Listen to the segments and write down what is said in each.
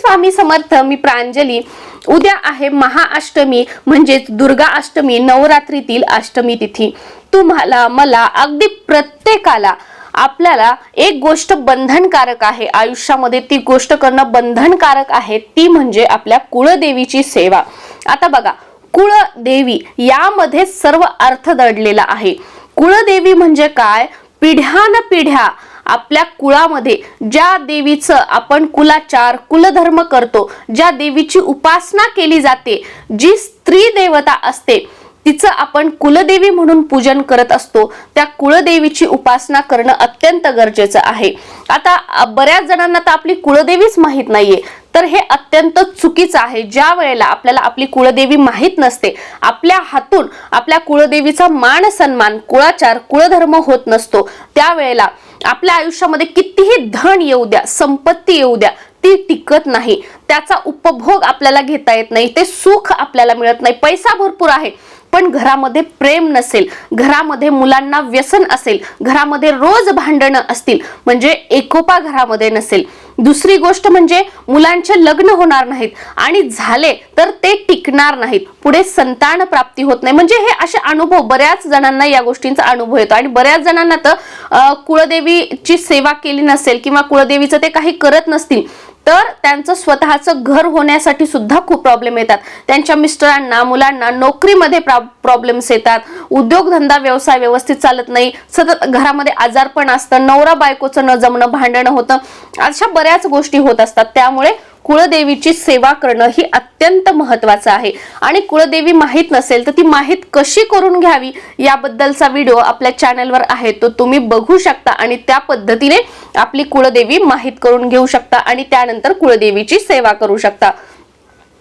स्वामी समर्थ. मी प्रांजली. उद्या आहे महाअष्टमी म्हणजेच दुर्गा अष्टमी, नवरात्रीतील अष्टमी तिथी. तुम्हाला, मला, अगदी प्रत्येकाला आपल्याला एक गोष्ट बंधनकारक आहे आयुष्यामध्ये, ती गोष्ट करणं बंधनकारक आहे, ती म्हणजे आपल्या कुळदेवीची सेवा. आता बघा, कुळदेवी यामध्ये सर्व अर्थ दडलेला आहे. कुळदेवी म्हणजे काय? पिढ्यानपिढ्या आपल्या कुळामध्ये ज्या देवीचं आपण कुलाचार, कुलधर्म करतो, ज्या देवीची उपासना केली जाते, जी स्त्री देवता असते, तिचं आपण कुलदेवी म्हणून पूजन करत असतो, त्या कुळदेवीची उपासना करणं अत्यंत गरजेचं आहे. आता बऱ्याच जणांना तर आपली कुळदेवीच माहित नाहीये, तर हे अत्यंत चुकीचं आहे. ज्या वेळेला आपल्याला आपली कुळदेवी माहित नसते, आपल्या हातून आपल्या कुळदेवीचा मान सन्मान, कुळाचार, कुळधर्म होत नसतो, त्यावेळेला आपल्या आयुष्यामध्ये कितीही धन येऊ द्या, संपत्ती येऊ द्या, ती टिकत नाही. त्याचा उपभोग आपल्याला घेता येत नाही, ते सुख आपल्याला मिळत नाही. पैसा भरपूर आहे पण घरामध्ये प्रेम नसेल, घरामध्ये मुलांना व्यसन असेल, घरामध्ये रोज भांडणं असतील, म्हणजे एकोपा घरामध्ये नसेल. दुसरी गोष्ट म्हणजे मुलांचे लग्न होणार नाहीत आणि झाले तर ते टिकणार नाहीत, पुढे संतान प्राप्ती होत नाही. म्हणजे हे असे अनुभव बऱ्याच जणांना, या गोष्टींचा अनुभव येतो. आणि बऱ्याच जणांना तर कुळदेवीची सेवा केली नसेल किंवा कुळदेवीचं ते काही करत नसतील, तर त्यांचं स्वतःचं घर होण्यासाठी सुद्धा खूप प्रॉब्लेम येतात. त्यांच्या मिस्टरांना, मुलांना नोकरीमध्ये प्रॉब्लेम्स येतात, उद्योगधंदा, व्यवसाय व्यवस्थित चालत नाही, सतत घरामध्ये आजारपण असतं, नवरा बायकोचं न जमणं, भांडणं होतं, अशा बऱ्याच गोष्टी होत असतात. त्यामुळे कुळदेवीची सेवा करणं ही अत्यंत महत्वाचं आहे. आणि कुळदेवी माहित नसेल तर ती माहित कशी करून घ्यावी याबद्दलचा व्हिडिओ आपल्या चॅनलवर आहे, तो तुम्ही बघू शकता आणि त्या पद्धतीने आपली कुळदेवी माहित करून घेऊ शकता आणि त्यानंतर कुळदेवीची सेवा करू शकता.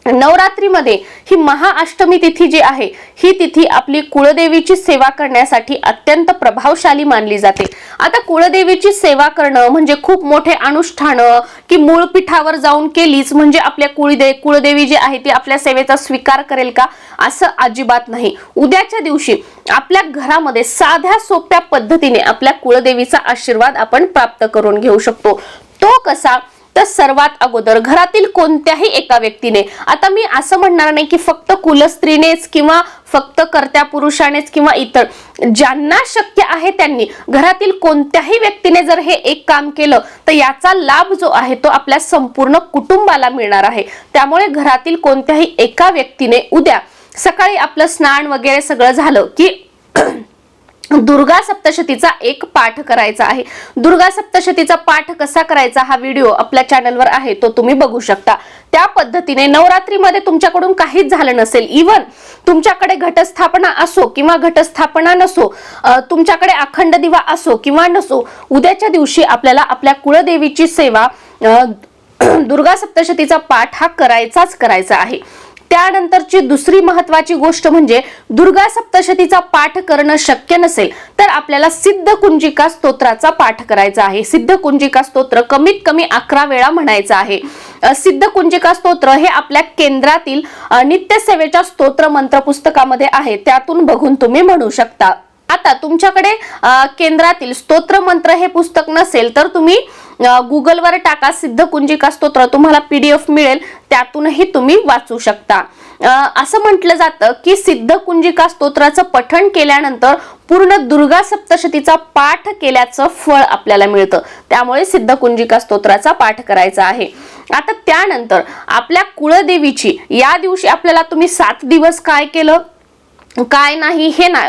नवरात्रीमध्ये ही महाअष्टमी तिथी जी आहे, ही तिथी आपली कुळदेवीची सेवा करण्यासाठी अत्यंत प्रभावशाली मानली जाते. आता कुळदेवीची सेवा करणं म्हणजे खूप मोठे अनुष्ठान की मूळ पीठावर जाऊन केलीच म्हणजे आपल्या कुळदेवी जी आहे ती आपल्या सेवेचा स्वीकार करेल का? असं अजिबात नाही. उद्याच्या दिवशी आपल्या घरामध्ये साध्या सोप्या पद्धतीने आपल्या कुळदेवीचा आशीर्वाद आपण प्राप्त करून घेऊ शकतो. तो कसा? तर सर्वात अगोदर घरातील कोणत्याही एका व्यक्तीने, आता मी असं म्हणणार नाही की फक्त कुलस्त्रीनेच किंवा फक्त कर्त्या पुरुषानेच किंवा इतर, ज्यांना शक्य आहे त्यांनी, घरातील कोणत्याही व्यक्तीने जर हे एक काम केलं तर याचा लाभ जो आहे तो आपल्या संपूर्ण कुटुंबाला मिळणार आहे. त्यामुळे घरातील कोणत्याही एका व्यक्तीने उद्या सकाळी आपलं स्नान वगैरे सगळं झालं की दुर्गा सप्तशतीचा एक पाठ करायचा आहे. दुर्गा सप्तशतीचा पाठ कसा करायचा हा व्हिडिओ आपल्या चॅनलवर आहे, तो तुम्ही बघू शकता. त्या पद्धतीने नवरात्रीमध्ये तुमच्याकडून काहीच झालं नसेल, इव्हन तुमच्याकडे घटस्थापना असो किंवा घटस्थापना नसो, तुमच्याकडे अखंड दिवा असो किंवा नसो, उद्याच्या दिवशी आपल्याला आपल्या कुळदेवीची सेवा, दुर्गा सप्तशतीचा पाठ हा करायचा आहे. त्यानंतरची दुसरी महत्वाची गोष्ट म्हणजे दुर्गा सप्तशतीचा पाठ करणं शक्य नसेल तर आपल्याला सिद्धकुंजिका स्तोत्राचा पाठ करायचा आहे. सिद्धकुंजिका स्तोत्र कमीत कमी 11 वेळा म्हणायचं आहे. सिद्धकुंजिका स्तोत्र हे आपल्या केंद्रातील नित्यसेवेच्या स्तोत्र मंत्र पुस्तकामध्ये आहे, त्यातून बघून तुम्ही म्हणू शकता. आता तुमच्याकडे केंद्रातील स्तोत्र मंत्र हे पुस्तक नसेल तर तुम्ही गुगलवर टाका सिद्धकुंजिका स्तोत्र, तुम्हाला PDF मिळेल, त्यातूनही तुम्ही वाचू शकता. असं म्हटलं जातं की सिद्धकुंजिका स्तोत्राचं पठण केल्यानंतर पूर्ण दुर्गा सप्तशतीचा पाठ केल्याचं फळ आपल्याला मिळतं. त्यामुळे सिद्धकुंजिका स्तोत्राचा पाठ करायचा आहे. आता त्यानंतर आपल्या कुळदेवीची या दिवशी आपल्याला, तुम्ही 7 दिवस काय केलं काय नाही हे ना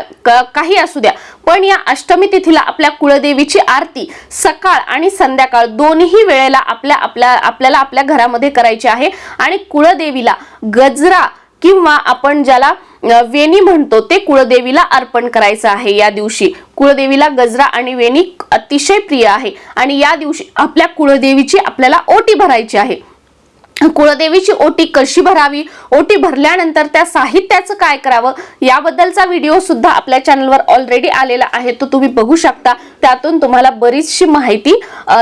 काही असू द्या, पण या अष्टमी तिथीला आपल्या कुळदेवीची आरती सकाळ आणि संध्याकाळ दोन्ही वेळेला आपल्याला आपल्या घरामध्ये करायची आहे. आणि कुळदेवीला गजरा किंवा आपण ज्याला वेणी म्हणतो ते कुळदेवीला अर्पण करायचं आहे. या दिवशी कुळदेवीला गजरा आणि वेणी अतिशय प्रिय आहे आणि या दिवशी आपल्या कुळदेवीची आपल्याला ओटी भरायची आहे. कुळदेवीची ओटी कशी भरावी, ओटी भरल्यानंतर त्या साहित्याचं काय करावं याबद्दलचा व्हिडिओ सुद्धा आपल्या चॅनलवर ऑलरेडी आलेला आहे, तो तुम्ही बघू शकता. त्यातून तुम्हाला बरीचशी माहिती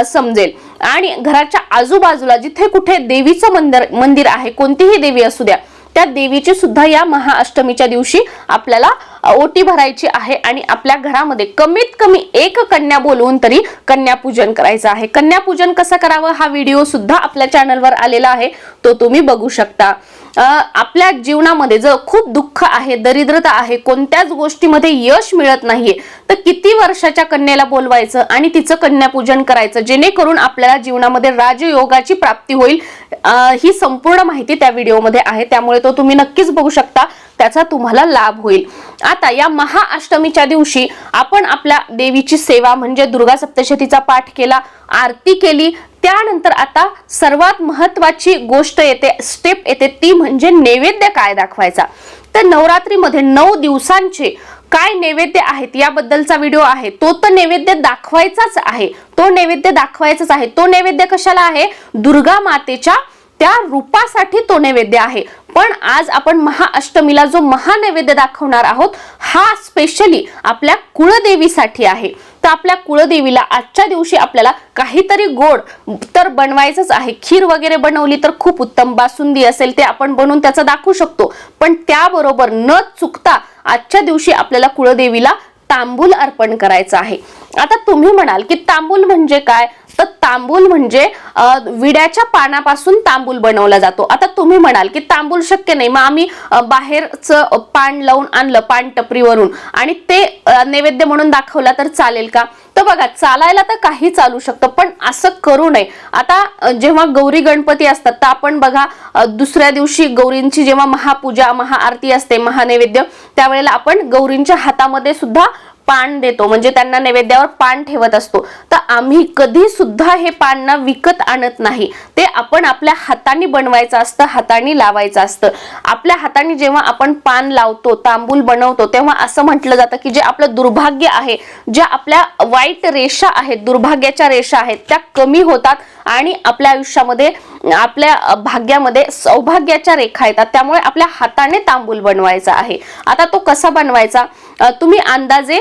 समजेल. आणि घराच्या आजूबाजूला जिथे कुठे देवीचं मंदिर आहे, कोणतीही देवी असू द्या, त्या देवीची सुद्धा या महाअष्टमीच्या दिवशी आपल्याला ओटी भरायची आहे आणि आपल्या घरामध्ये कमीत कमी एक कन्या बोलवून तरी कन्यापूजन करायचं आहे. कन्यापूजन कसं करावं हा व्हिडिओ सुद्धा आपल्या चॅनलवर आलेला आहे, तो तुम्ही बघू शकता. आपल्या जीवनामध्ये जर खूप दुःख आहे, दरिद्रता आहे, कोणत्याच गोष्टीमध्ये यश मिळत नाहीये, तर किती वर्षाच्या कन्येला बोलवायचं आणि तिचं कन्यापूजन करायचं जेणेकरून आपल्याला जीवनामध्ये राजयोगाची प्राप्ती होईल. ही संपूर्ण माहिती त्या व्हिडिओमध्ये आहे, त्यामुळे तो तुम्ही नक्कीच बघू शकता, त्याचा तुम्हाला लाभ होईल. आता या महाअष्टमीच्या दिवशी आपण आपल्या देवीची सेवा म्हणजे दुर्गा सप्तशतीचा पाठ केला, आरती केली. त्यानंतर आता सर्वात महत्त्वाची गोष्ट येते, स्टेप येते, ती म्हणजे नैवेद्य काय दाखवायचा. तर नवरात्रीमध्ये 9 दिवसांचे काय नैवेद्य आहेत याबद्दलचा व्हिडिओ आहे. तो तर नैवेद्य दाखवायचाच आहे, तो नैवेद्य दाखवायचाच आहे. तो नैवेद्य कशाला आहे? दुर्गा मातेच्या त्या रूपासाठी तो नैवेद्य आहे. पण आज आपण महाअष्टमीला जो महानैवेद्य दाखवणार आहोत हा स्पेशली आपल्या कुळदेवीसाठी आहे. तर आपल्या कुळदेवीला आजच्या दिवशी आपल्याला काहीतरी गोड तर बनवायचंच आहे. खीर वगैरे बनवली तर खूप उत्तम, बासुंदी असेल ते आपण बनवून त्याचं दाखवू शकतो. पण त्याबरोबर न चुकता आजच्या दिवशी आपल्याला कुळदेवीला तांबूल अर्पण करायचं आहे. आता तुम्ही म्हणाल की तांबूल म्हणजे काय? तर तांबूल म्हणजे विड्याच्या पानापासून तांबूल बनवला जातो. आता तुम्ही म्हणाल की तांबूल शक्य नाही, मग आम्ही बाहेरचं पान लावून आणलं पान टपरीवरून आणि ते नैवेद्य म्हणून दाखवला तर चालेल का? तर बघा, चालायला तर काही चालू शकतं, पण असं करू नये. आता जेव्हा गौरी गणपती असतात तर आपण बघा दुसऱ्या दिवशी गौरींची जेव्हा महापूजा महाआरती असते, महानैवेद्य, त्यावेळेला आपण गौरींच्या हातामध्ये सुद्धा पान देतो, म्हणजे त्यांना नैवेद्यावर पान ठेवत असतो. तर आम्ही कधी सुद्धा हे पान ना विकत आणत नाही, ते आपण आपल्या हाताने बनवायचं असतं, हाताने लावायचं असतं. आपल्या हाताने जेव्हा आपण पान लावतो, तांबूल बनवतो, तेव्हा असं म्हटलं जातं की जे आपलं दुर्भाग्य आहे, ज्या आपल्या वाईट रेषा आहेत, दुर्भाग्याच्या रेषा आहेत, त्या कमी होतात आणि आपल्या आयुष्यामध्ये आपल्या भाग्यामध्ये सौभाग्याच्या रेखा येतात. त्यामुळे आपल्या हाताने तांबूल बनवायचा आहे. आता तो कसा बनवायचा? तुम्ही अंदाजे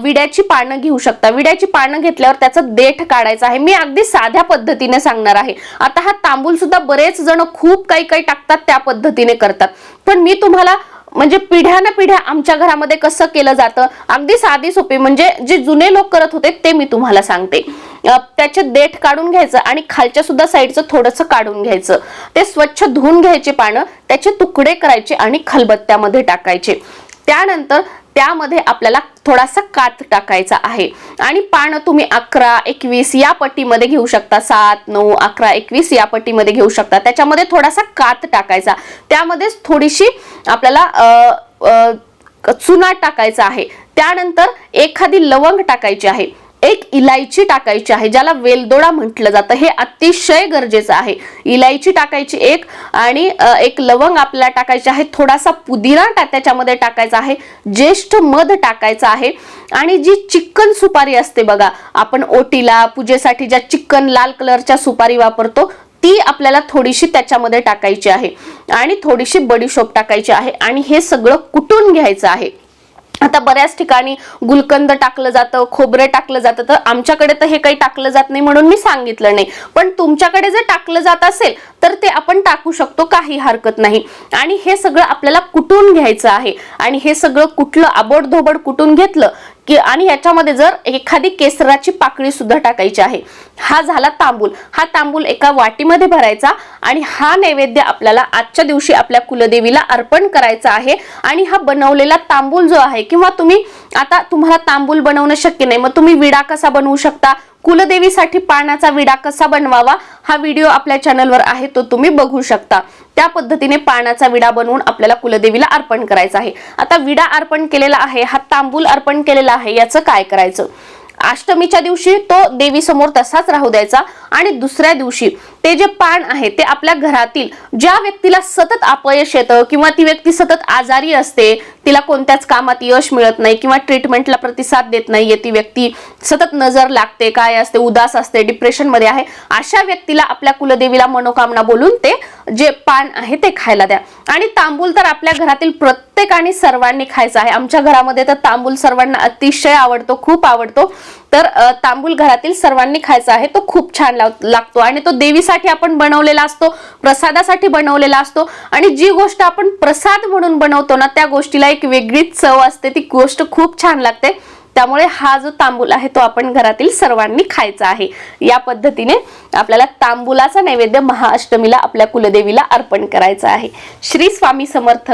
विड्याची पानं घेऊ शकता. विड्याची पानं घेतल्यावर त्याचं देठ काढायचं आहे. मी अगदी साध्या पद्धतीने सांगणार आहे. आता हा तांबूल सुद्धा बरेच जण खूप काही काही टाकतात, त्या पद्धतीने करतात, पण मी तुम्हाला म्हणजे पिढ्यानपिढ्या आमच्या घरामध्ये कसं केलं जातं अगदी साधी सोपी, म्हणजे जे जुने लोक करत होते ते मी तुम्हाला सांगते. त्याचे देठ काढून घ्यायचं आणि खालच्या सुद्धा साईडचं थोडंसं काढून घ्यायचं. ते स्वच्छ धुवून घ्यायचे पानं, त्याचे तुकडे करायचे आणि खलबत्त्यामध्ये टाकायचे. त्यानंतर त्यामध्ये आपल्याला थोडासा कात टाकायचा आहे आणि पानं तुम्ही 11, 21 या पट्टीमध्ये घेऊ शकता. 7, 9, 11, 21 या पट्टीमध्ये घेऊ शकता. त्याच्यामध्ये थोडासा कात टाकायचा, त्यामध्ये थोडीशी आपल्याला चुना टाकायचा आहे. त्यानंतर एखादी लवंग टाकायची आहे, एक इलायची टाकायची आहे, ज्याला वेलदोडा म्हटलं जातं. हे अतिशय गरजेचं आहे. इलायची टाकायची एक आणि एक लवंग आपल्याला टाकायची आहे. थोडासा पुदिना त्याच्यामध्ये टाकायचा आहे. ज्येष्ठ मध टाकायचा आहे आणि जी चिकन सुपारी असते बघा, आपण ओटीला पूजेसाठी ज्या चिकन लाल कलरच्या सुपारी वापरतो, ती आपल्याला थोडीशी त्याच्यामध्ये टाकायची आहे आणि थोडीशी बडीशोप टाकायची आहे आणि हे सगळं कुटून घ्यायचं आहे. आता बऱ्याच ठिकाणी गुलकंद टाकलं जातं, खोबरे टाकलं जातं, तर आमच्याकडे तर हे काही टाकलं जात नाही म्हणून मी सांगितलं नाही. पण तुमच्याकडे जर टाकलं जात असेल तर ते आपण टाकू शकतो, काही हरकत नाही. आणि हे सगळं आपल्याला कुटून घ्यायचं आहे आणि हे सगळं कुठलं आबोडधोबड कुटून घेतलं की आणि याच्यामध्ये जर एखादी केसराची पाकळी सुद्धा टाकायची आहे. हा झाला तांबूल. हा तांबूल एका वाटीमध्ये भरायचा आणि हा नैवेद्य आपल्याला आजच्या दिवशी आपल्या कुलदेवीला अर्पण करायचा आहे. आणि हा बनवलेला तांबूल जो आहे, किंवा तुम्ही आता तुम्हाला तांबूल बनवणं शक्य नाही, मग तुम्ही विडा कसा बनवू शकता, कुलदेवीसाठी पानाचा विडा कसा बनवावा, हा व्हिडिओ आपल्या चॅनलवर आहे, तो तुम्ही बघू शकता. त्या पद्धतीने पानाचा विडा बनवून आपल्याला कुलदेवीला अर्पण करायचा आहे. आता विडा अर्पण केलेला आहे, हा तांबूल अर्पण केलेला आहे, याचं काय करायचं? अष्टमीच्या दिवशी तो देवी समोर तसाच राहू द्यायचा आणि दुसऱ्या दिवशी ते जे पान आहे ते आपल्या घरातील ज्या व्यक्तीला सतत अपयश येतं किंवा ती व्यक्ती सतत आजारी असते, तिला कोणत्याच कामात यश मिळत नाही किंवा ट्रीटमेंटला प्रतिसाद देत नाहीये, ती व्यक्ती सतत नजर लागते, काय असते, उदास असते, डिप्रेशन मध्ये आहे, अशा व्यक्तीला आपल्या कुलदेवीला मनोकामना बोलून ते जे पान आहे ते खायला द्या. आणि तांबूल तर आपल्या घरातील प्रत्येकाने सर्वांनी खायचा आहे. आमच्या घरामध्ये तर तांबूल सर्वांना अतिशय आवडतो, खूप आवडतो. तर तांबूल घरातील सर्वांनी खायचा आहे. तो खूप छान लागतो आणि तो देवीसाठी आपण बनवलेला असतो, प्रसादासाठी बनवलेला असतो. आणि जी गोष्ट आपण प्रसाद म्हणून बनवतो ना, त्या गोष्टीला एक वेगळीच चव असते, ती गोष्ट खूप छान लागते. त्यामुळे हा जो तांबूल आहे तो आपण घरातील सर्वांनी खायचा आहे. या पद्धतीने आपल्याला तांबूलाचा नैवेद्य महाअष्टमीला आपल्या कुलदेवीला अर्पण करायचा आहे. श्री स्वामी समर्थ.